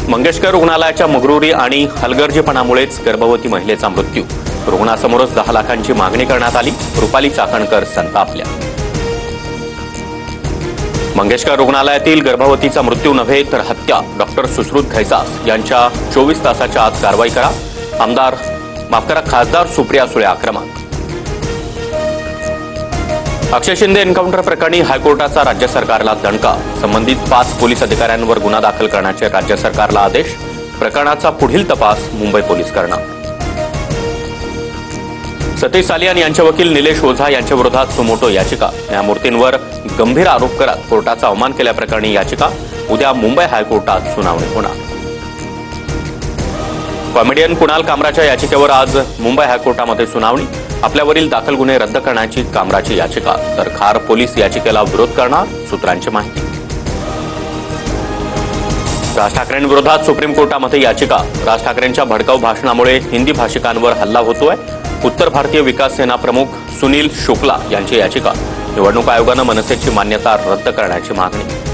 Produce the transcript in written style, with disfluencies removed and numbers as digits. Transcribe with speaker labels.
Speaker 1: मंगेशकर रुग्णालयाच्या मगरुरी आणि हलगर्जीपणामुळेच गर्भवती महिलेचा मृत्यू। रुग्णासमोरच 10 लाखांची मागणी करण्यात आली। रुपाली चाकणकर संतापल्या। मंगेशकर रुग्णालयातील गर्भवतीचा मृत्यू नव्हे तर हत्या। डॉक्टर सुश्रुत घैसास यांच्या 24 तासाच्या आत कारवाई करा। खासदार सुप्रिया सुळे आक्रमक। अक्षय शिंदे एन्काउंटर प्रकरणी हायकोर्टाचा राज्य सरकारला दणका। संबंधित 5 पोलीस अधिकाऱ्यांवर गुन्हा दाखल करण्याचे राज्य सरकारला आदेश। प्रकरणाचा पुढील तपास मुंबई पोलीस करणार। सतीश सालियान यांचे वकील निलेश ओझा यांच्या विरोधात सुमोटो याचिका। न्यायमूर्तींवर गंभीर आरोप करत कोर्टाचा अवमान केल्याप्रकरणी याचिका। उद्या मुंबई हायकोर्टात सुनावणी होणार। कॉमेडियन कुणाल कामराच्या याचिकेवर आज मुंबई हायकोर्टामध्ये सुनावणी। आपल्यावरील दाखल गुन्हे रद्द करण्याची कामराची याचिका तर खार पोलीस याचिकेला विरोध करणार, सूत्रांची माहिती। राज ठाकरेंविरोधात सुप्रीम कोर्टामध्ये याचिका। राज ठाकरेंच्या भडकाऊ भाषणामुळे हिंदी भाषिकांवर हल्ला होतोय। उत्तर भारतीय विकास सेना प्रमुख सुनील शुक्ला यांची याचिका। निवडणूक आयोगानं मनसेची मान्यता रद्द करण्याची मागणी।